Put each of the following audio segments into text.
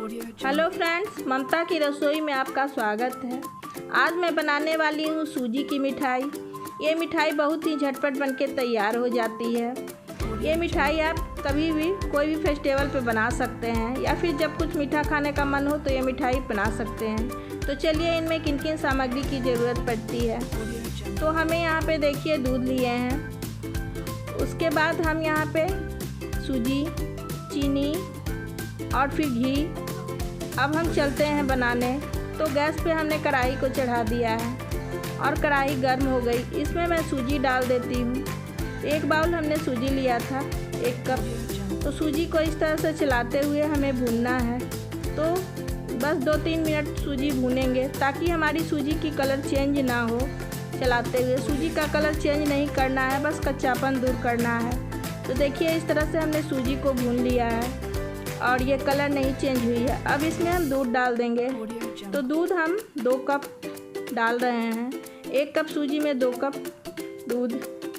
Hello friends, ममता की रसोई में आपका स्वागत है। आज मैं बनाने वाली हूँ सूजी की मिठाई। ये मिठाई बहुत ही झटपट बनके तैयार हो जाती है। ये मिठाई आप कभी भी कोई भी फेस्टिवल पे बना सकते हैं या फिर जब कुछ मीठा खाने का मन हो तो ये मिठाई बना सकते हैं। तो चलिए इनमें किन किन सामग्री की ज़रूरत पड़ती है। तो हमें यहाँ पे देखिए दूध लिए हैं, उसके बाद हम यहाँ पे सूजी, चीनी और फिर घी। अब हम चलते हैं बनाने। तो गैस पे हमने कढ़ाई को चढ़ा दिया है और कढ़ाई गर्म हो गई। इसमें मैं सूजी डाल देती हूँ। एक बाउल हमने सूजी लिया था, 1 कप। तो सूजी को इस तरह से चलाते हुए हमें भूनना है। तो बस 2-3 मिनट सूजी भूनेंगे ताकि हमारी सूजी की कलर चेंज ना हो। चलाते हुए सूजी का कलर चेंज नहीं करना है, बस कच्चापन दूर करना है। तो देखिए इस तरह से हमने सूजी को भून लिया है और ये कलर नहीं चेंज हुई है। अब इसमें हम दूध डाल देंगे। तो दूध हम 2 कप डाल रहे हैं। 1 कप सूजी में 2 कप दूध।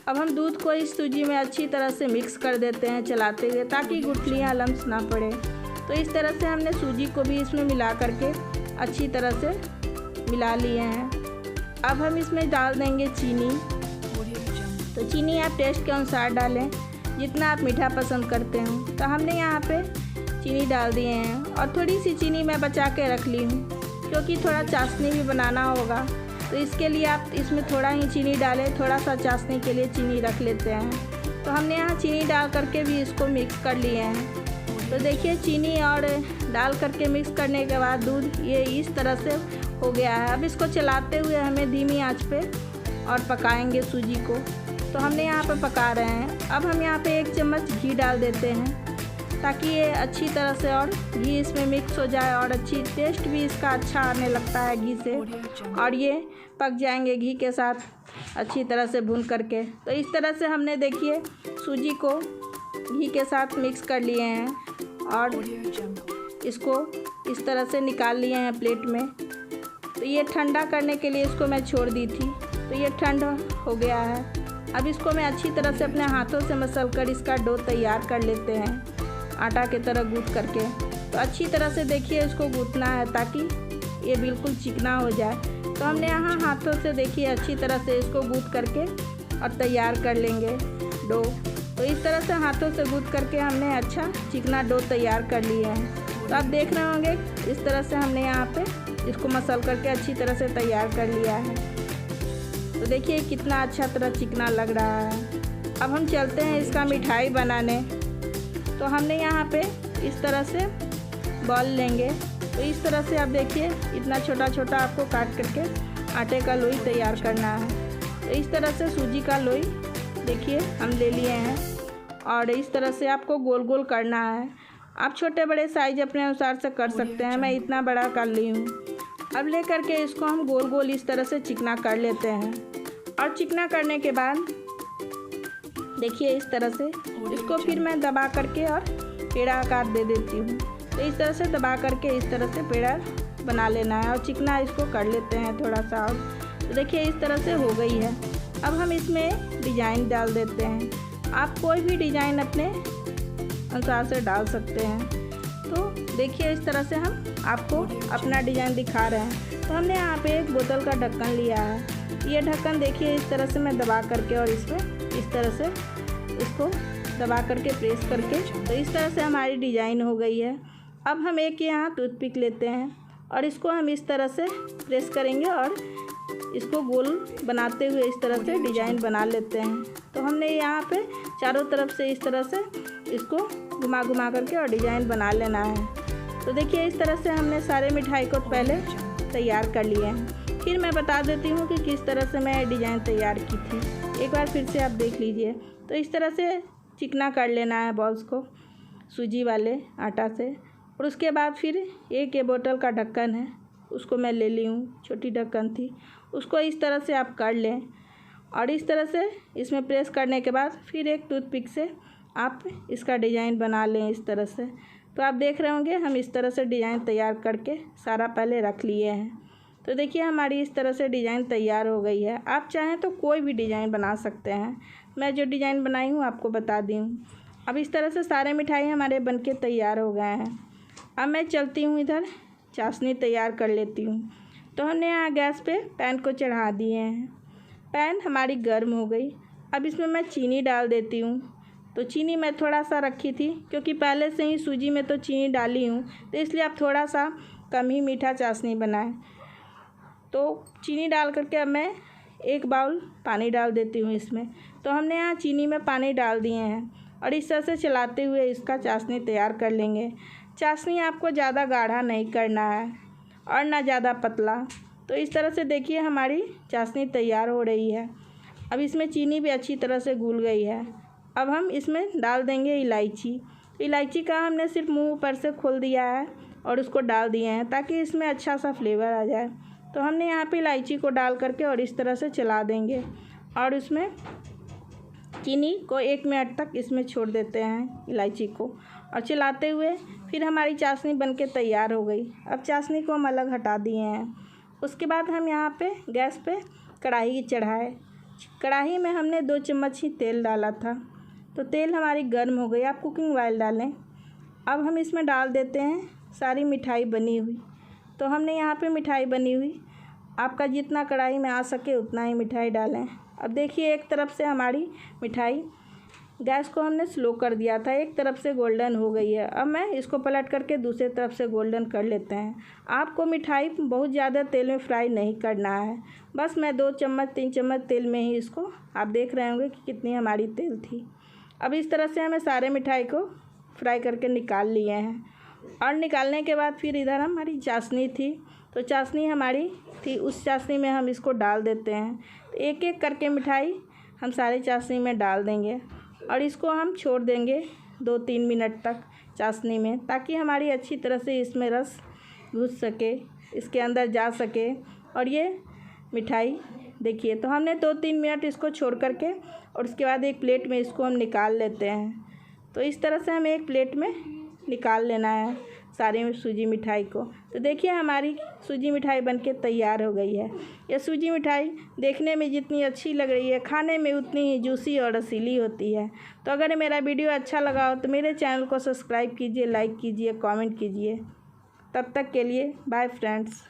अब हम दूध को इस सूजी में अच्छी तरह से मिक्स कर देते हैं चलाते हुए, ताकि गुठलियाँ लम्स ना पड़े। तो इस तरह से हमने सूजी को भी इसमें मिला करके अच्छी तरह से मिला लिए हैं। अब हम इसमें डाल देंगे चीनी। तो चीनी आप टेस्ट के अनुसार डालें, जितना आप मीठा पसंद करते हो। तो हमने यहाँ पे चीनी डाल दिए हैं और थोड़ी सी चीनी मैं बचा के रख ली हूँ, क्योंकि थोड़ा चाशनी भी बनाना होगा। तो इसके लिए आप इसमें थोड़ा ही चीनी डालें, थोड़ा सा चाशनी के लिए चीनी रख लेते हैं। तो हमने यहाँ चीनी डाल करके भी इसको मिक्स कर लिए हैं। तो देखिए चीनी और डाल करके मिक्स करने के बाद दूध ये इस तरह से हो गया है। अब इसको चलाते हुए हमें धीमी आंच पे और पकाएंगे सूजी को। तो हमने यहाँ पे पका रहे हैं। अब हम यहाँ पे 1 चम्मच घी डाल देते हैं, ताकि ये अच्छी तरह से और घी इसमें मिक्स हो जाए और अच्छी टेस्ट भी इसका अच्छा आने लगता है घी से। और ये पक जाएंगे घी के साथ अच्छी तरह से भून करके। तो इस तरह से हमने देखिए सूजी को घी के साथ मिक्स कर लिए हैं और इसको इस तरह से निकाल लिए हैं प्लेट में। तो ये ठंडा करने के लिए इसको मैं छोड़ दी थी। तो ये ठंडा हो गया है। अब इसको मैं अच्छी तरह से अपने हाथों से मसल कर इसका डो तैयार कर लेते हैं, आटा की तरह गूँथ करके। तो अच्छी तरह से देखिए इसको गूँथना है ताकि ये बिल्कुल चिकना हो जाए। तो हमने यहाँ हाथों से देखिए अच्छी तरह से इसको गूँथ करके और तैयार कर लेंगे डो। तो इस तरह से हाथों से गूँथ करके हमने अच्छा चिकना डो तैयार कर लिया है। तो आप देख रहे होंगे इस तरह से हमने यहाँ पे इसको मसल करके अच्छी तरह से तैयार कर लिया है। तो देखिए कितना अच्छा तरह चिकना लग रहा है। अब हम चलते हैं इसका मिठाई बनाने। तो हमने यहाँ पे इस तरह से बॉल लेंगे। तो इस तरह से आप देखिए इतना छोटा छोटा आपको काट करके आटे का लोई तैयार करना है। तो इस तरह से सूजी का लोई देखिए हम ले लिए हैं और इस तरह से आपको गोल गोल करना है। आप छोटे बड़े साइज अपने अनुसार से कर सकते हैं। मैं इतना बड़ा कर ली हूँ। अब ले करके इसको हम गोल गोल इस तरह से चिकना कर लेते हैं। और चिकना करने के बाद देखिए इस तरह से इसको फिर मैं दबा करके और पेड़ा आकार दे देती हूँ। तो इस तरह से दबा करके इस तरह से पेड़ा बना लेना है और चिकना इसको कर लेते हैं थोड़ा सा और। तो देखिए इस तरह से हो गई है। अब हम इसमें डिज़ाइन डाल देते हैं। आप कोई भी डिज़ाइन अपने अनुसार से डाल सकते हैं। तो देखिए इस तरह से हम आपको अपना डिज़ाइन दिखा रहे हैं। तो हमने यहाँ पे एक बोतल का ढक्कन लिया है। ये ढक्कन देखिए इस तरह से मैं दबा करके और इसमें इस तरह से इसको दबा करके प्रेस करके, तो इस तरह से हमारी डिज़ाइन हो गई है। अब हम एक यहाँ टूथपिक लेते हैं और इसको हम इस तरह से प्रेस करेंगे और इसको गोल बनाते हुए इस तरह से डिज़ाइन बना लेते हैं। तो हमने यहाँ पे चारों तरफ से इस तरह से इसको घुमा घुमा करके और डिज़ाइन बना लेना है। तो देखिए इस तरह से हमने सारे मिठाई को पहले तैयार कर लिए हैं। फिर मैं बता देती हूँ कि किस तरह से मैं डिज़ाइन तैयार की थी। एक बार फिर से आप देख लीजिए। तो इस तरह से चिकना कर लेना है बॉल्स को सूजी वाले आटा से। और उसके बाद फिर एक ये बोतल का ढक्कन है, उसको मैं ले ली हूँ, छोटी ढक्कन थी, उसको इस तरह से आप कर लें। और इस तरह से इसमें प्रेस करने के बाद फिर एक टूथपिक से आप इसका डिज़ाइन बना लें इस तरह से। तो आप देख रहे होंगे हम इस तरह से डिज़ाइन तैयार करके सारा पहले रख लिए हैं। तो देखिए हमारी इस तरह से डिज़ाइन तैयार हो गई है। आप चाहें तो कोई भी डिज़ाइन बना सकते हैं। मैं जो डिज़ाइन बनाई हूँ आपको बता दी हूँ। अब इस तरह से सारे मिठाई हमारे बनके तैयार हो गए हैं। अब मैं चलती हूँ इधर चाशनी तैयार कर लेती हूँ। तो हमने यहाँ गैस पे पैन को चढ़ा दिए हैं। पैन हमारी गर्म हो गई। अब इसमें मैं चीनी डाल देती हूँ। तो चीनी मैं थोड़ा सा रखी थी क्योंकि पहले से ही सूजी में तो चीनी डाली हूँ, तो इसलिए आप थोड़ा सा कम ही मीठा चाशनी बनाएं। तो चीनी डाल करके अब मैं 1 बाउल पानी डाल देती हूँ इसमें। तो हमने यहाँ चीनी में पानी डाल दिए हैं और इस तरह से चलाते हुए इसका चाशनी तैयार कर लेंगे। चाशनी आपको ज़्यादा गाढ़ा नहीं करना है और ना ज़्यादा पतला। तो इस तरह से देखिए हमारी चाशनी तैयार हो रही है। अब इसमें चीनी भी अच्छी तरह से घुल गई है। अब हम इसमें डाल देंगे इलायची। इलायची का हमने सिर्फ मुंह ऊपर से खोल दिया है और उसको डाल दिए हैं ताकि इसमें अच्छा सा फ्लेवर आ जाए। तो हमने यहाँ पे इलायची को डाल करके और इस तरह से चला देंगे और उसमें चीनी को 1 मिनट तक इसमें छोड़ देते हैं इलायची को और चलाते हुए फिर हमारी चाशनी बनके तैयार हो गई। अब चाशनी को हम अलग हटा दिए हैं। उसके बाद हम यहाँ पे गैस पे कढ़ाई चढ़ाए। कढ़ाई में हमने 2 चम्मच ही तेल डाला था। तो तेल हमारी गर्म हो गई। आप कुकिंग ऑयल डालें। अब हम इसमें डाल देते हैं सारी मिठाई बनी हुई। तो हमने यहाँ पे मिठाई बनी हुई, आपका जितना कढ़ाई में आ सके उतना ही मिठाई डालें। अब देखिए एक तरफ से हमारी मिठाई, गैस को हमने स्लो कर दिया था, एक तरफ से गोल्डन हो गई है। अब मैं इसको पलट करके दूसरी तरफ से गोल्डन कर लेते हैं। आपको मिठाई बहुत ज़्यादा तेल में फ्राई नहीं करना है। बस मैं 2 चम्मच 3 चम्मच तेल में ही इसको, आप देख रहे होंगे कि कितनी हमारी तेल थी। अब इस तरह से हमें सारे मिठाई को फ्राई करके निकाल लिए हैं। और निकालने के बाद फिर इधर हमारी चाशनी थी, तो चाशनी हमारी थी, उस चाशनी में हम इसको डाल देते हैं। तो एक एक करके मिठाई हम सारे चाशनी में डाल देंगे और इसको हम छोड़ देंगे 2-3 मिनट तक चाशनी में, ताकि हमारी अच्छी तरह से इसमें रस घुस सके, इसके अंदर जा सके और ये मिठाई देखिए। तो हमने 2-3 मिनट इसको छोड़ करके और उसके बाद एक प्लेट में इसको हम निकाल लेते हैं। तो इस तरह से हमें एक प्लेट में निकाल लेना है सारी सूजी मिठाई को। तो देखिए हमारी सूजी मिठाई बनके तैयार हो गई है। यह सूजी मिठाई देखने में जितनी अच्छी लग रही है, खाने में उतनी ही जूसी और रसीली होती है। तो अगर मेरा वीडियो अच्छा लगा हो तो मेरे चैनल को सब्सक्राइब कीजिए, लाइक कीजिए, कमेंट कीजिए। तब तक के लिए बाय फ्रेंड्स।